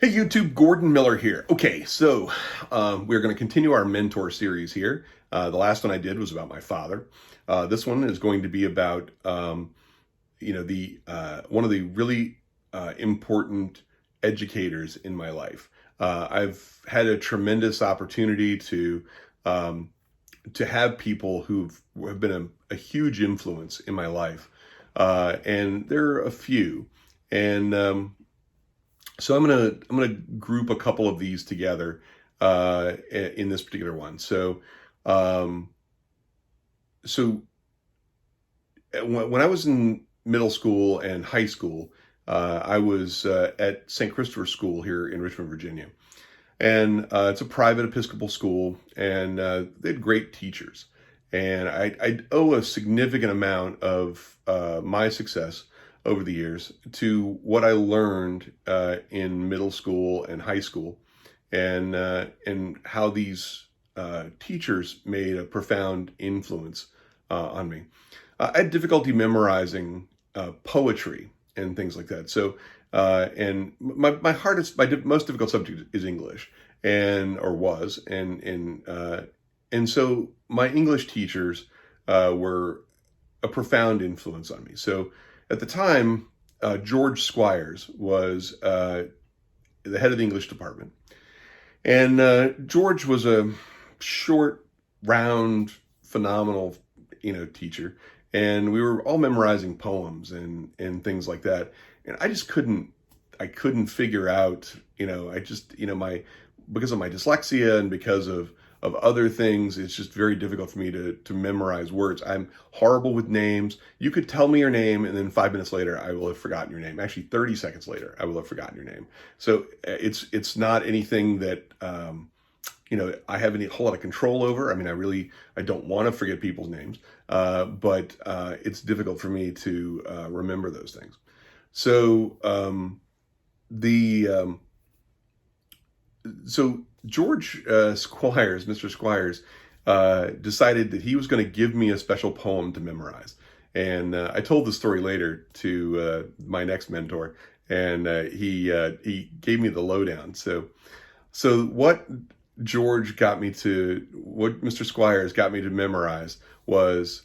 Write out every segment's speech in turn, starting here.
Hey YouTube, Gordon Miller here. Okay, so we're going to continue our mentor series here. The last one I did was about my father. This one is going to be about, the one of the really important educators in my life. I've had a tremendous opportunity um, to have people have been a huge influence in my life, and there are a few, and so I'm gonna group a couple of these together in this particular one. Um, so when I was in middle school and high school, I was at St. Christopher's School here in Richmond, Virginia, and it's a private Episcopal school, and they had great teachers. And I owe a significant amount of my success over the years to what I learned in middle school and high school, and how these teachers made a profound influence on me. I had difficulty memorizing poetry and things like that. And my hardest, most difficult subject is English, or was, and so my English teachers were a profound influence on me. So at the time, George Squires was the head of the English department, and George was a short, round, phenomenal, teacher, and we were all memorizing poems and things like that, and I couldn't figure out, I just, my because of my dyslexia and because of other things, it's just very difficult for me to memorize words. I'm horrible with names. You could tell me your name, and then 5 minutes later, I will have forgotten your name. Actually, 30 seconds later, I will have forgotten your name. So it's not anything that I have any whole lot of control over. I mean, I don't want to forget people's names, but it's difficult for me to remember those things. So the so George Squires, Mr. Squires, decided that he was going to give me a special poem to memorize. And I told the story later to my next mentor, and he gave me the lowdown. So what Mr. Squires got me to memorize was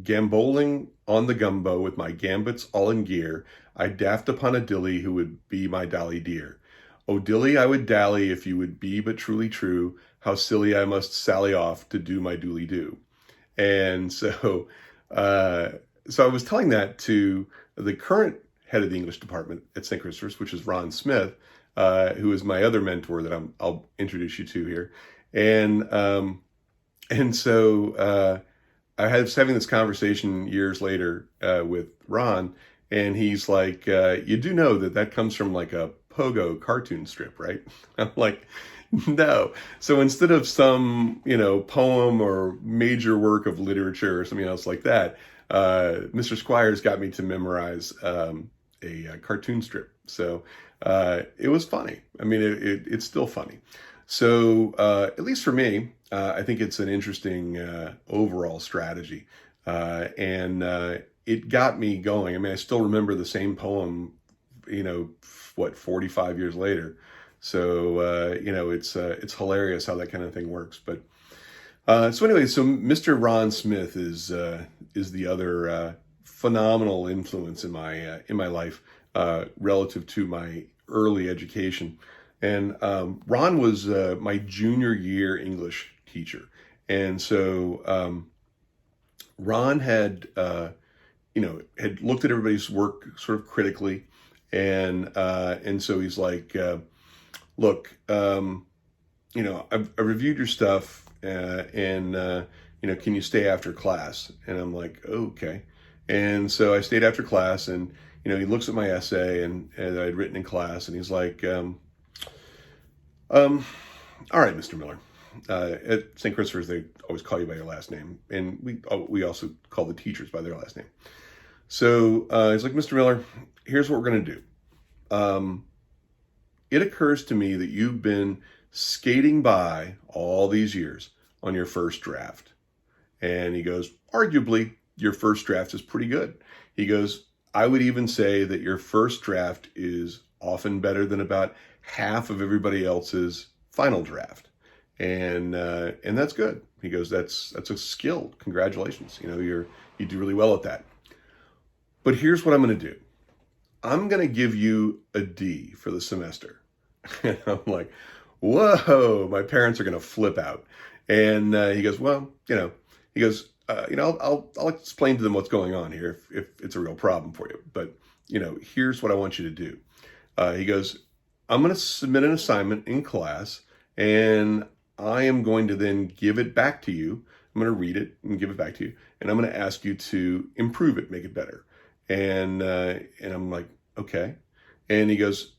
gamboling on the gumbo with my gambits all in gear. I daft upon a dilly who would be my dolly dear. Oh, dilly, I would dally if you would be but truly true. How silly I must sally off to do my dooley do. And uh, so I was telling that to the current head of the English department at St. Christopher's, which is Ron Smith, who is my other mentor that I'll introduce you to here. And I was having this conversation years later with Ron, and he's like, "You do know that comes from like a Pogo cartoon strip, right?" I'm like, "No." So instead of some, poem or major work of literature or something else like that, Mr. Squires got me to memorize a cartoon strip. So it was funny. I mean, it's still funny. So at least for me, I think it's an interesting overall strategy, and it got me going. I mean, I still remember the same poem, 45 years later. So it's hilarious how that kind of thing works. But so anyway, so Mr. Ron Smith is the other phenomenal influence in my life relative to my early education. And Ron was my junior year English teacher, and so Ron had looked at everybody's work sort of critically, and so he's like, "Look, I've reviewed your stuff, and can you stay after class?" And I'm like, "Okay." And so I stayed after class, and he looks at my essay and I'd written in class, and he's like, "All right, Mr. Miller." At St. Christopher's, they always call you by your last name, and we also call the teachers by their last name. So he's like, "Mr. Miller, here's what we're going to do. It occurs to me that you've been skating by all these years on your first draft." And he goes, "Arguably, your first draft is pretty good." He goes, I would even say that your first draft is often better than about half of everybody else's final draft. And that's good. He goes, that's a skill. Congratulations. You do really well at that. But here's what I'm going to do. I'm going to give you a D for the semester. And I'm like, whoa, my parents are going to flip out. And he goes, well, he goes, I'll explain to them what's going on here if it's a real problem for you. But, here's what I want you to do. He goes, I'm going to submit an assignment in class, and I am going to then give it back to you. I'm going to read it and give it back to you. And I'm going to ask you to improve it, make it better. And I'm like, okay. And he goes,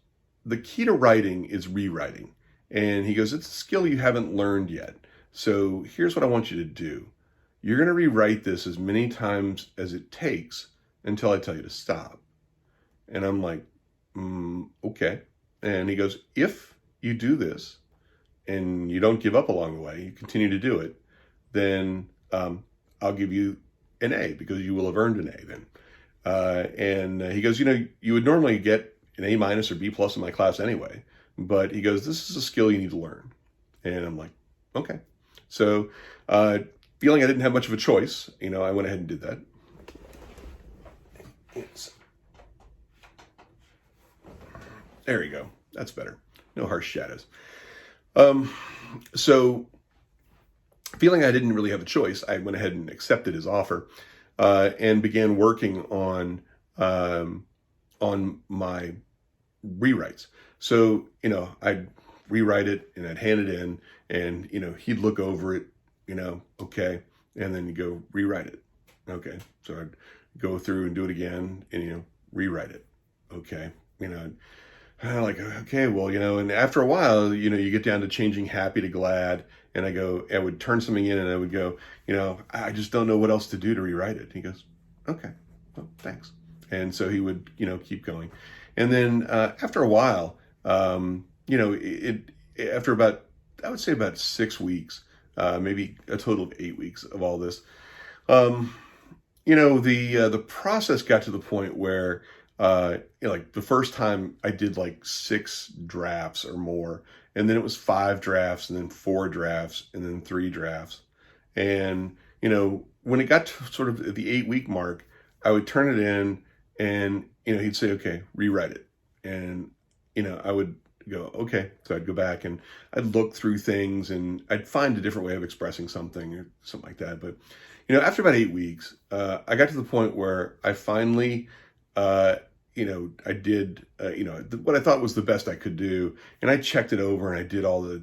the key to writing is rewriting. And he goes, it's a skill you haven't learned yet. So here's what I want you to do. You're going to rewrite this as many times as it takes until I tell you to stop. And I'm like, okay. And he goes, if you do this and you don't give up along the way, you continue to do it, then I'll give you an A because you will have earned an A then. And he goes, you would normally get an A- or B+ in my class anyway, but he goes, this is a skill you need to learn. And I'm like, okay. So feeling I didn't have much of a choice, I went ahead and did that. There you go. That's better. No harsh shadows. So feeling I didn't really have a choice, I went ahead and accepted his offer and began working on my rewrites. So, I'd rewrite it and I'd hand it in and, he'd look over it, okay. And then you go rewrite it. Okay. So I'd go through and do it again and, rewrite it. Okay. I'm like, okay, well, and after a while, you get down to changing happy to glad. And I would turn something in and I would go, I just don't know what else to do to rewrite it. He goes, okay, well, thanks. And so he would, keep going. And then after a while, after about, I would say about 6 weeks, maybe a total of 8 weeks of all this, the process got to the point where, like the first time I did like 6 drafts or more, and then it was 5 drafts and then 4 drafts and then 3 drafts. And, when it got to sort of the 8-week mark, I would turn it in and, he'd say, okay, rewrite it. And, I would go, okay. So I'd go back and I'd look through things and I'd find a different way of expressing something or something like that. But, after about 8 weeks, I got to the point where I finally, I did, what I thought was the best I could do. And I checked it over and I did all the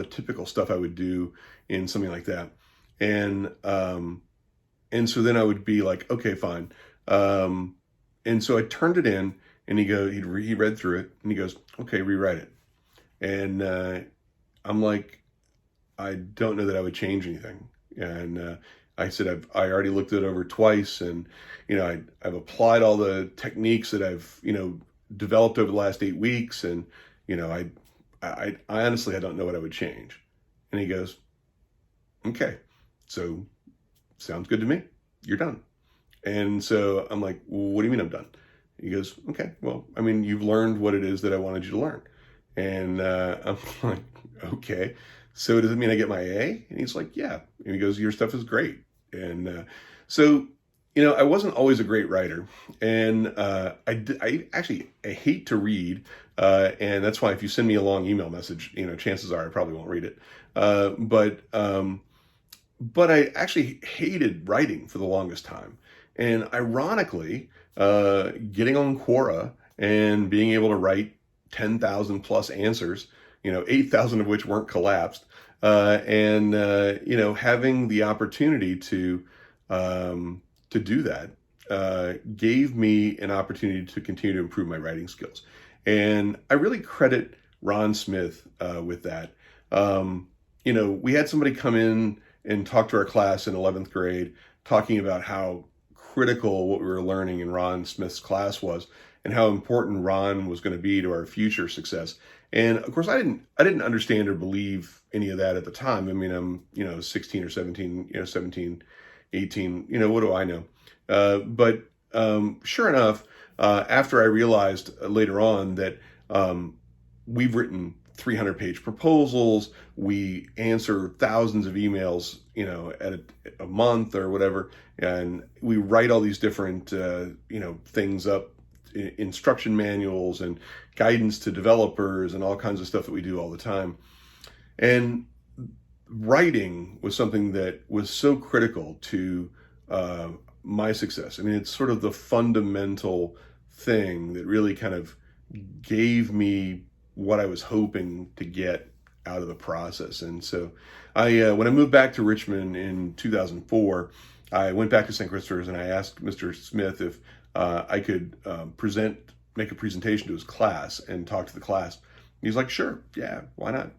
typical stuff I would do in something like that. And so then I would be like, okay, fine. And so I turned it in and he read through it and he goes, okay, rewrite it. And, I'm like, I don't know that I would change anything. And, I said, I already looked it over twice and, I've applied all the techniques that I've, developed over the last 8 weeks. And, I honestly, I don't know what I would change. And he goes, okay, so sounds good to me. You're done. And so I'm like, well, what do you mean I'm done? He goes, okay, well, I mean, you've learned what it is that I wanted you to learn. And I'm like, okay, so does it mean I get my A? And he's like, yeah. And he goes, your stuff is great. And so, I wasn't always a great writer. And I hate to read. And that's why if you send me a long email message, chances are I probably won't read it. But I actually hated writing for the longest time. And ironically, getting on Quora and being able to write 10,000 plus answers, 8,000 of which weren't collapsed, and having the opportunity to do that gave me an opportunity to continue to improve my writing skills. And I really credit Ron Smith with that. We had somebody come in and talk to our class in 11th grade, talking about how critical what we were learning in Ron Smith's class was, and how important Ron was going to be to our future success. And of course, I didn't understand or believe any of that at the time. I mean, I'm 16 or 17, 17, 18. What do I know? But sure enough, after I realized later on that we've written 300-page proposals, we answer thousands of emails, at a month or whatever, and we write all these different, things up, instruction manuals and guidance to developers and all kinds of stuff that we do all the time. And writing was something that was so critical to my success. I mean, it's sort of the fundamental thing that really kind of gave me what I was hoping to get out of the process. And so when I moved back to Richmond in 2004, I went back to St. Christopher's and I asked Mr. Smith if I could make a presentation to his class and talk to the class. He's like, sure, yeah, why not?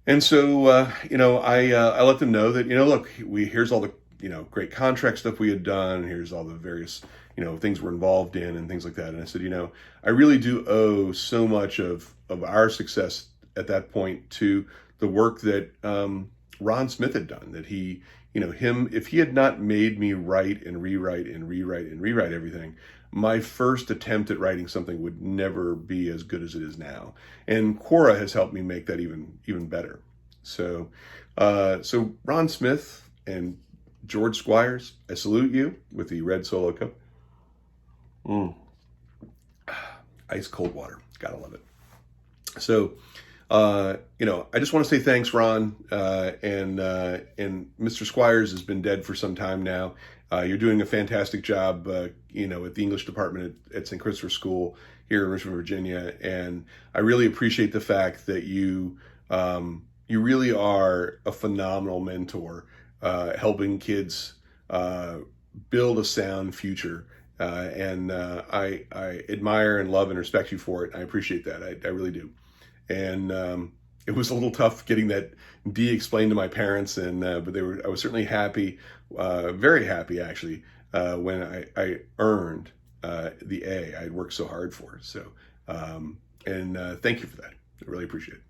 And so, I let them know that, look, here's all the, great contract stuff we had done. And here's all the various, things we're involved in and things like that. And I said, I really do owe so much of our success at that point to the work that Ron Smith had done, that he, if he had not made me write and rewrite and rewrite and rewrite everything, my first attempt at writing something would never be as good as it is now. And Quora has helped me make that even better. So, Ron Smith and George Squires, I salute you with the red Solo cup. Ice cold water, gotta love it. So, I just want to say thanks, Ron, and Mr. Squires has been dead for some time now. You're doing a fantastic job, at the English department at St. Christopher's School here in Richmond, Virginia, and I really appreciate the fact that you really are a phenomenal mentor, helping kids build a sound future. And I admire and love and respect you for it. I appreciate that. I really do. And it was a little tough getting that D explained to my parents, and but I was certainly happy, very happy actually, when I earned the A I had worked so hard for. So, thank you for that. I really appreciate it.